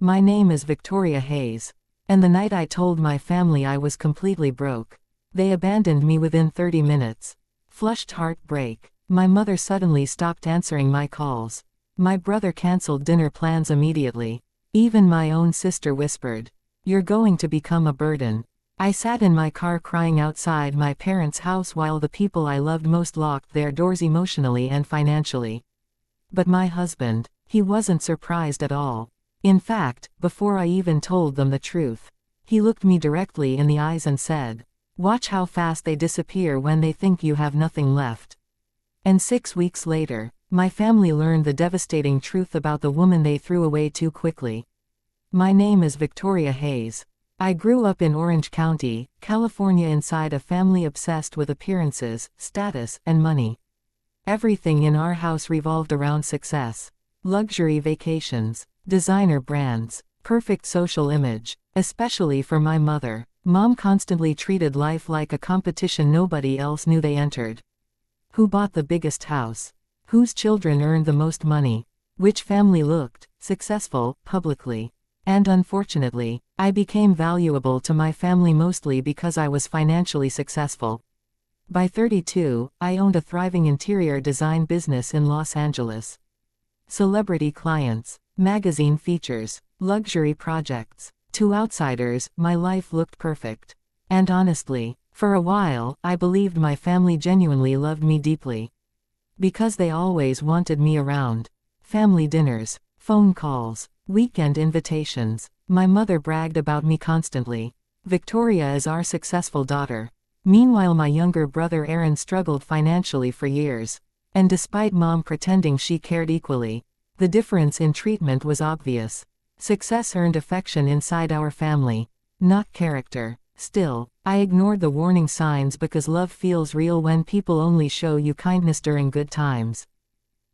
My name is Victoria Hayes. And the night I told my family I was completely broke, they abandoned me within 30 minutes. Flushed heartbreak. My mother suddenly stopped answering my calls. My brother cancelled dinner plans immediately. Even my own sister whispered, "You're going to become a burden." I sat in my car crying outside my parents' house while the people I loved most locked their doors emotionally and financially. But my husband, he wasn't surprised at all. In fact, before I even told them the truth, he looked me directly in the eyes and said, "Watch how fast they disappear when they think you have nothing left." And 6 weeks later, my family learned the devastating truth about the woman they threw away too quickly. My name is Victoria Hayes. I grew up in Orange County, California, inside a family obsessed with appearances, status, and money. Everything in our house revolved around success. Luxury vacations, designer brands, perfect social image, especially for my mother. Mom constantly treated life like a competition nobody else knew they entered. Who bought the biggest house? Whose children earned the most money? Which family looked successful publicly? And unfortunately, I became valuable to my family mostly because I was financially successful. By 32, I owned a thriving interior design business in Los Angeles. Celebrity clients, magazine features, luxury projects. To outsiders, my life looked perfect. And honestly, for a while, I believed my family genuinely loved me deeply. Because they always wanted me around. Family dinners, phone calls, weekend invitations. My mother bragged about me constantly. "Victoria is our successful daughter." Meanwhile, my younger brother Aaron struggled financially for years. And despite Mom pretending she cared equally, the difference in treatment was obvious. Success earned affection inside our family, not character. Still, I ignored the warning signs because love feels real when people only show you kindness during good times.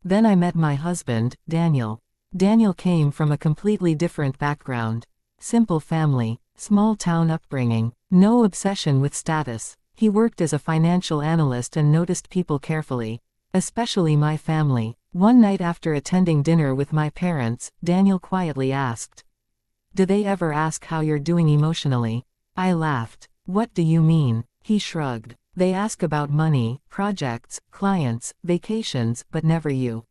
Then I met my husband, Daniel. Daniel came from a completely different background. Simple family, small town upbringing, no obsession with status. He worked as a financial analyst and noticed people carefully, especially my family. One night after attending dinner with my parents, Daniel quietly asked, "Do they ever ask how you're doing emotionally?" I laughed. "What do you mean?" He shrugged. "They ask about money, projects, clients, vacations, but never you."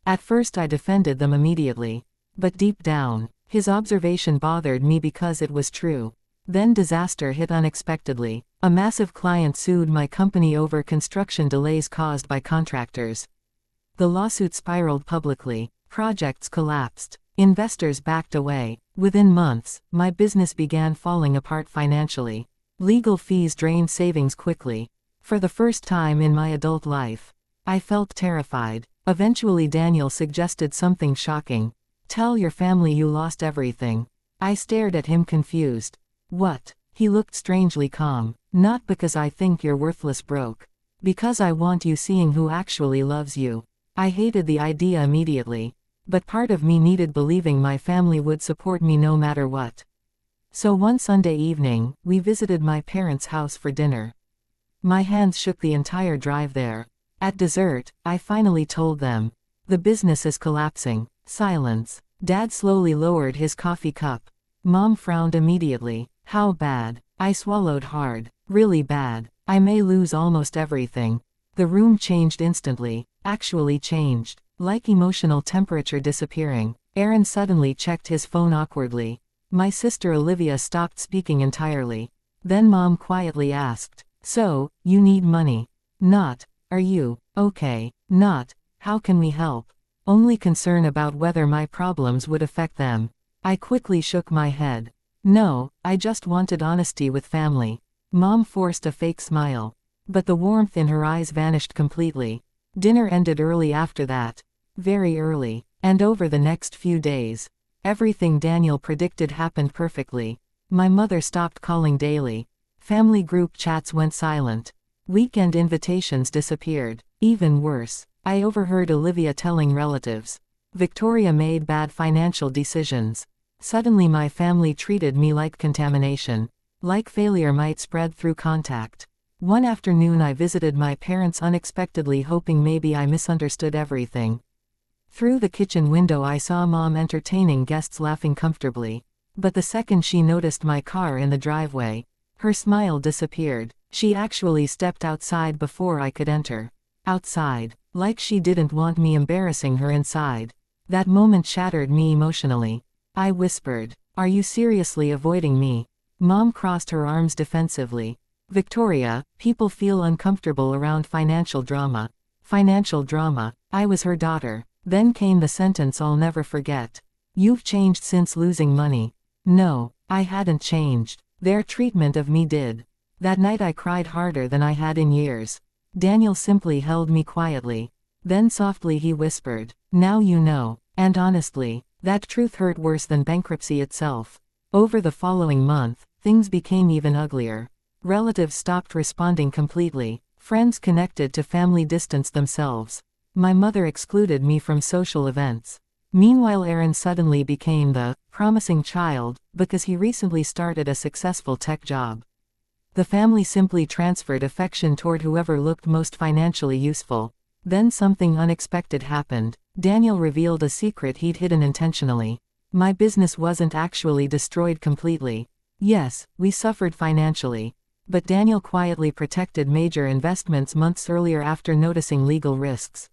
At first I defended them immediately. But deep down, his observation bothered me because it was true. Then disaster hit unexpectedly. A massive client sued my company over construction delays caused by contractors. The lawsuit spiraled publicly. Projects collapsed. Investors backed away. Within months, my business began falling apart financially. Legal fees drained savings quickly. For the first time in my adult life, I felt terrified. Eventually Daniel suggested something shocking. "Tell your family you lost everything." I stared at him confused. "What?" He looked strangely calm. "Not because I think you're worthless broke. Because I want you seeing who actually loves you." I hated the idea immediately. But part of me needed believing my family would support me no matter what. So one Sunday evening, we visited my parents' house for dinner. My hands shook the entire drive there. At dessert, I finally told them, "The business is collapsing." Silence. Dad slowly lowered his coffee cup. Mom frowned immediately. "How bad?" I swallowed hard. "Really bad. I may lose almost everything." The room changed instantly. Actually changed. Like emotional temperature disappearing. Aaron suddenly checked his phone awkwardly. My sister Olivia stopped speaking entirely. Then Mom quietly asked, "So, you need money?" Not, "Are you okay?" Not, "How can we help?" Only concern about whether my problems would affect them. I quickly shook my head. "No, I just wanted honesty with family." Mom forced a fake smile. But the warmth in her eyes vanished completely. Dinner ended early after that. Very early. And over the next few days, everything Daniel predicted happened perfectly. My mother stopped calling daily. Family group chats went silent. Weekend invitations disappeared. Even worse, I overheard Olivia telling relatives, "Victoria made bad financial decisions." Suddenly my family treated me like contamination. Like failure might spread through contact. One afternoon I visited my parents unexpectedly, hoping maybe I misunderstood everything. Through the kitchen window I saw Mom entertaining guests laughing comfortably. But the second she noticed my car in the driveway, her smile disappeared. She actually stepped outside before I could enter. Outside, like she didn't want me embarrassing her inside. That moment shattered me emotionally. I whispered, "Are you seriously avoiding me?" Mom crossed her arms defensively. "Victoria, people feel uncomfortable around financial drama." Financial drama. I was her daughter. Then came the sentence I'll never forget. "You've changed since losing money." No, I hadn't changed. Their treatment of me did. That night I cried harder than I had in years. Daniel simply held me quietly. Then softly he whispered, "Now you know." And honestly, that truth hurt worse than bankruptcy itself. Over the following month, things became even uglier. Relatives stopped responding completely. Friends connected to family distanced themselves. My mother excluded me from social events. Meanwhile, Aaron suddenly became the promising child because he recently started a successful tech job. The family simply transferred affection toward whoever looked most financially useful. Then something unexpected happened. Daniel revealed a secret he'd hidden intentionally. My business wasn't actually destroyed completely. Yes, we suffered financially. But Daniel quietly protected major investments months earlier after noticing legal risks.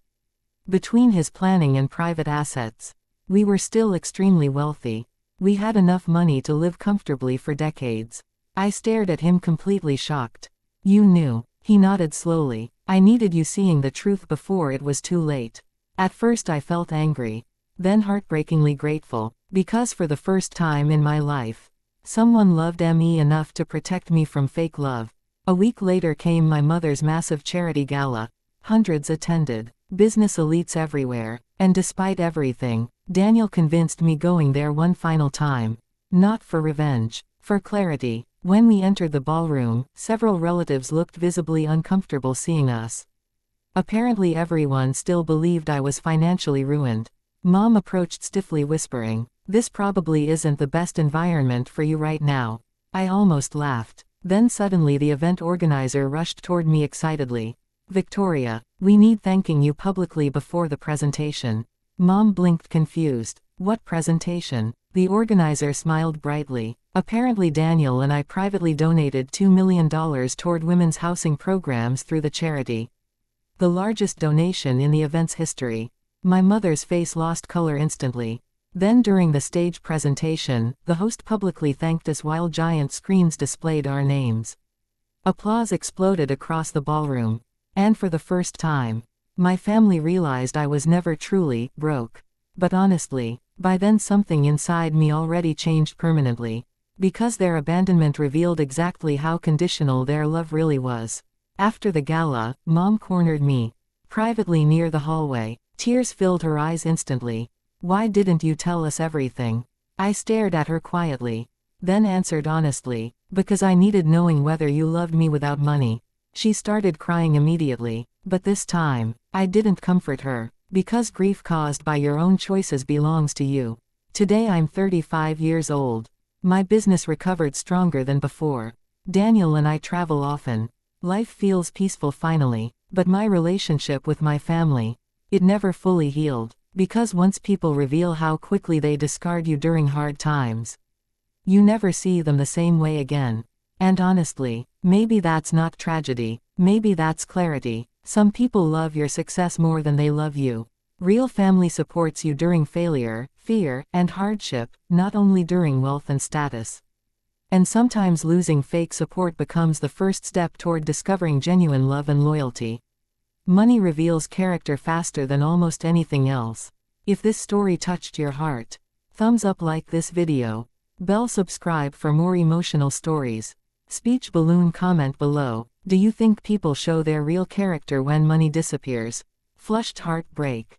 Between his planning and private assets, we were still extremely wealthy. We had enough money to live comfortably for decades. I stared at him completely shocked. "You knew." He nodded slowly. "I needed you seeing the truth before it was too late." At first I felt angry. Then heartbreakingly grateful. Because for the first time in my life, someone loved me enough to protect me from fake love. A week later came my mother's massive charity gala. Hundreds attended. Business elites everywhere. And despite everything, Daniel convinced me going there one final time. Not for revenge. For clarity. When we entered the ballroom, several relatives looked visibly uncomfortable seeing us. Apparently everyone still believed I was financially ruined. Mom approached stiffly whispering, "This probably isn't the best environment for you right now." I almost laughed. Then suddenly the event organizer rushed toward me excitedly. "Victoria, we need thanking you publicly before the presentation." Mom blinked confused. "What presentation?" The organizer smiled brightly. "Apparently Daniel and I privately donated $2 million toward women's housing programs through the charity. The largest donation in the event's history." My mother's face lost color instantly. Then during the stage presentation, the host publicly thanked us while giant screens displayed our names. Applause exploded across the ballroom. And for the first time, my family realized I was never truly broke. But honestly, by then something inside me already changed permanently. Because their abandonment revealed exactly how conditional their love really was. After the gala, Mom cornered me privately near the hallway. Tears filled her eyes instantly. "Why didn't you tell us everything?" I stared at her quietly. Then answered honestly, "Because I needed knowing whether you loved me without money." She started crying immediately. But this time, I didn't comfort her. "Because grief caused by your own choices belongs to you." Today I'm 35 years old. My business recovered stronger than before. Daniel and I travel often. Life feels peaceful finally. But my relationship with my family, it never fully healed. Because once people reveal how quickly they discard you during hard times, you never see them the same way again. And honestly, maybe that's not tragedy. Maybe that's clarity. Some people love your success more than they love you. Real family supports you during failure, fear, and hardship, not only during wealth and status. And sometimes losing fake support becomes the first step toward discovering genuine love and loyalty. Money reveals character faster than almost anything else. If this story touched your heart, thumbs up, like this video. Bell subscribe for more emotional stories. Speech balloon comment below. Do you think people show their real character when money disappears? Flushed heartbreak.